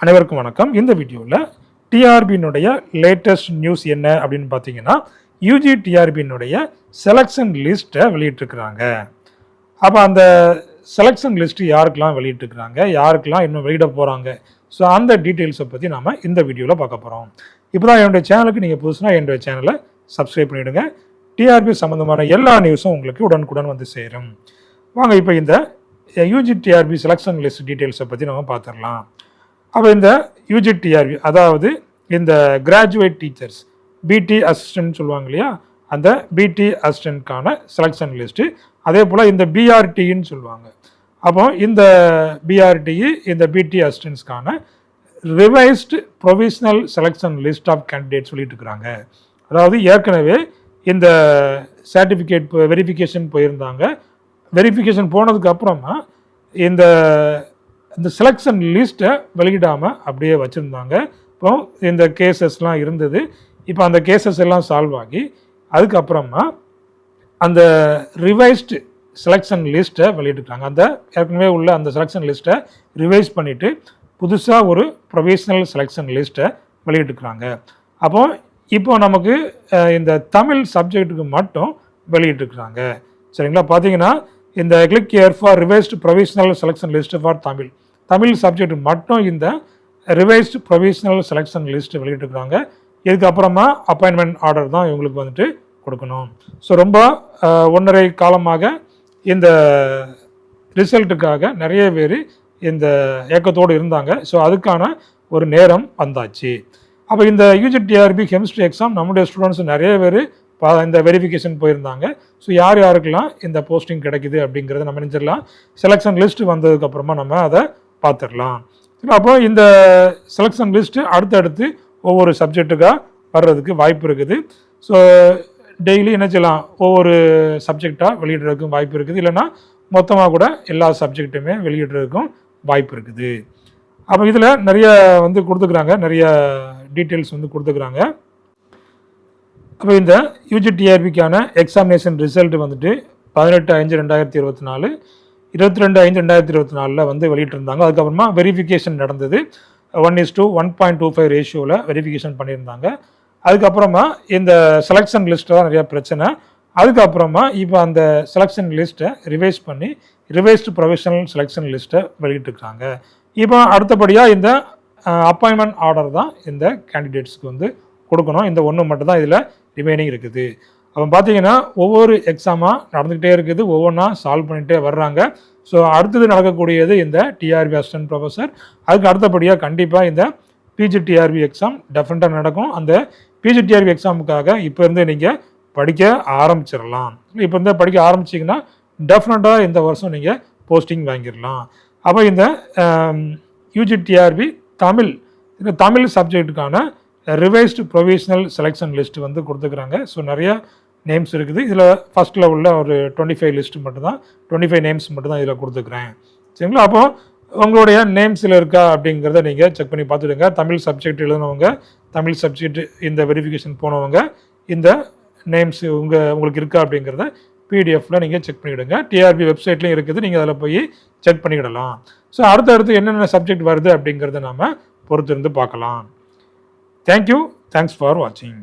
அனைவருக்கும் வணக்கம். இந்த வீடியோவில் டிஆர்பியினுடைய லேட்டஸ்ட் நியூஸ் என்ன அப்படின்னு பார்த்தீங்கன்னா, யூஜி டிஆர்பியினுடைய செலெக்ஷன் லிஸ்ட்டை வெளியிட்டிருக்கிறாங்க. அப்போ அந்த செலெக்ஷன் லிஸ்ட் யாருக்கெல்லாம் வெளியிட்டிருக்கிறாங்க, யாருக்கெல்லாம் இன்னும் வெளியிட போகிறாங்க, ஸோ அந்த டீட்டெயில்ஸை பற்றி நம்ம இந்த வீடியோவில் பார்க்க போகிறோம். இப்போ தான் என்னுடைய சேனலுக்கு நீங்கள் புதுசுனா என்னுடைய சேனலை சப்ஸ்கிரைப் பண்ணிவிடுங்க. டிஆர்பி சம்மந்தமான எல்லா நியூஸும் உங்களுக்கு உடனுக்குடன் வந்து சேரும். வாங்க இப்போ இந்த யூஜி டிஆர்பி செலெக்ஷன் லிஸ்ட் டீட்டெயில்ஸை பற்றி நம்ம பார்த்துடலாம். அப்போ இந்த யூஜிடிஆர்பி அதாவது இந்த கிராஜுவேட் டீச்சர்ஸ் பிடி அசிஸ்டன்ட் சொல்லுவாங்க இல்லையா, அந்த பிடி அசிஸ்டன்ட்கான செலெக்ஷன் லிஸ்ட்டு, அதே போல் இந்த பிஆர்டின்னு சொல்லுவாங்க. அப்போ இந்த பிஆர்டிஇ இந்த பிடி அசிஸ்டன்ட்ஸ்க்கான revised provisional selection list of candidate சொல்லிட்டு இருக்கிறாங்க. அதாவது ஏற்கனவே இந்த சர்டிஃபிகேட் வெரிஃபிகேஷன் போயிருந்தாங்க. வெரிஃபிகேஷன் போனதுக்கு அப்புறமா இந்த செலெக்ஷன் லிஸ்ட்டை வெளியிடாமல் அப்படியே வச்சுருந்தாங்க. இப்போ இந்த கேசஸ்லாம் இருந்தது. இப்போ அந்த கேசஸ் எல்லாம் சால்வ் ஆகி அதுக்கப்புறமா அந்த ரிவைஸ்டு செலெக்ஷன் லிஸ்ட்டை வெளியிட்டுருக்காங்க. அந்த ஏற்கனவே உள்ள அந்த செலெக்ஷன் லிஸ்ட்டை ரிவைஸ் பண்ணிவிட்டு புதுசாக ஒரு ப்ரொவிஷனல் செலெக்ஷன் லிஸ்ட்டை வெளியிட்டுருக்காங்க. இப்போ நமக்கு இந்த தமிழ் சப்ஜெக்ட்டுக்கு மட்டும் வெளியிட்டுருக்குறாங்க. சரிங்களா? பார்த்தீங்கன்னா இந்த click here for revised provisional selection list for Tamil subject மட்டும் இந்த ரிவைஸ்டு ப்ரொவிஷனல் செலெக்ஷன் லிஸ்ட் வெளியிட்டுருக்காங்க. இதுக்கப்புறமா அப்பாயின்மெண்ட் ஆர்டர் தான் இவங்களுக்கு வந்துட்டு கொடுக்கணும். ஸோ ரொம்ப 1.5 காலமாக இந்த ரிசல்ட்டுக்காக நிறைய பேர் இந்த ஏக்கத்தோடு இருந்தாங்க. ஸோ அதுக்கான ஒரு நேரம் வந்தாச்சு. அப்போ இந்த யூஜிடிஆர்பி கெமிஸ்ட்ரி எக்ஸாம் நம்முடைய ஸ்டூடெண்ட்ஸ் நிறைய பேர் இந்த வெரிஃபிகேஷன் போயிருந்தாங்க. ஸோ யாருக்கெல்லாம் இந்த போஸ்டிங் கிடைக்குது அப்படிங்கிறத நம்ம நினைச்சிடலாம். செலெக்ஷன் லிஸ்ட் வந்ததுக்கப்புறமா நம்ம அதை பார்த்துடலாம். அப்போ இந்த செலெக்ஷன் லிஸ்ட்டு அடுத்தடுத்து ஒவ்வொரு சப்ஜெக்ட்டுக்காக வர்றதுக்கு வாய்ப்பு இருக்குது. ஸோ டெய்லி என்ன செய்யலாம், ஒவ்வொரு சப்ஜெக்டாக வெளியிடுறதுக்கும் வாய்ப்பு இருக்குது. இல்லைன்னா மொத்தமாக கூட எல்லா சப்ஜெக்ட்டுமே வெளியிடுறதுக்கும் வாய்ப்பு இருக்குது. அப்போ இதில் நிறைய கொடுத்துக்கிறாங்க, நிறைய டீட்டெயில்ஸ் கொடுத்துக்கிறாங்க. அப்போ இந்த யூஜிடிஆர்பிக்கான எக்ஸாமினேஷன் ரிசல்ட் 18/5/2024 22/5/2024 வெளியிட்டிருந்தாங்க. அதுக்கப்புறமா வெரிஃபிகேஷன் நடந்தது. 1:1.25 ரேஷியோவில் வெரிஃபிகேஷன் பண்ணியிருந்தாங்க. அதுக்கப்புறமா இந்த செலெக்ஷன் லிஸ்ட்டில் தான் நிறையா பிரச்சனை. அதுக்கப்புறமா இப்போ அந்த செலெக்ஷன் லிஸ்ட்டை ரிவைஸ் பண்ணி ரிவைஸ்டு ப்ரொவிஷனல் செலெக்ஷன் லிஸ்ட்டை வெளியிட்டிருக்காங்க. இப்போ அடுத்தபடியாக இந்த அப்பாயின்மெண்ட் ஆர்டர் தான் இந்த கேண்டிடேட்ஸ்க்கு கொடுக்கணும். இந்த ஒன்று மட்டும் தான் இதில் ரிமைனிங் இருக்குது. அப்போ பார்த்தீங்கன்னா ஒவ்வொரு எக்ஸாமாக நடந்துக்கிட்டே இருக்குது, ஒவ்வொன்றா சால்வ் பண்ணிகிட்டே வர்றாங்க. ஸோ அடுத்தது நடக்கக்கூடியது இந்த டிஆர்பி அசிஸ்டன்ட் ப்ரொஃபஸர். அதுக்கு அடுத்தபடியாக கண்டிப்பாக இந்த பிஜிடிஆர்பி எக்ஸாம் டெஃபினட்டாக நடக்கும். அந்த பிஜிடிஆர்பி எக்ஸாமுக்காக இப்போ இருந்து நீங்கள் படிக்க ஆரம்பிச்சிடலாம். இப்போ இருந்து படிக்க ஆரம்பிச்சிங்கன்னா டெஃபினட்டாக இந்த வருஷம் நீங்கள் போஸ்டிங் வாங்கிடலாம். அப்போ இந்த யூஜிடிஆர்பி தமிழ் சப்ஜெக்டுக்கான ரிவைஸ்டு ப்ரொவிஷனல் செலெக்ஷன் லிஸ்ட் கொடுத்துக்கிறாங்க. ஸோ நிறைய நேம்ஸ் இருக்குது. இதில் ஃபஸ்ட்டில் உள்ள ஒரு 25 லிஸ்ட் மட்டும்தான், 25 நேம்ஸ் மட்டும்தான் இதில் கொடுத்துக்கிறேன். சரிங்களா? அப்போது உங்களுடைய நேம்ஸில் இருக்கா அப்படிங்கிறத நீங்கள் செக் பண்ணி பார்த்துடுங்க. தமிழ் சப்ஜெக்ட் எழுதினவங்க, தமிழ் சப்ஜெக்ட் இந்த வெரிஃபிகேஷன் போனவங்க, இந்த நேம்ஸ் உங்களுக்கு இருக்கா அப்படிங்கிறத பிடிஎஃப்பில் நீங்கள் செக் பண்ணிவிடுங்க. டிஆர்பி வெப்சைட்லேயும் இருக்குது, நீங்கள் அதில் போய் செக் பண்ணிவிடலாம். ஸோ அடுத்தடுத்து என்னென்ன சப்ஜெக்ட் வருது அப்படிங்கிறத நாம் பொறுத்திருந்து பார்க்கலாம். Thank you. Thanks for watching.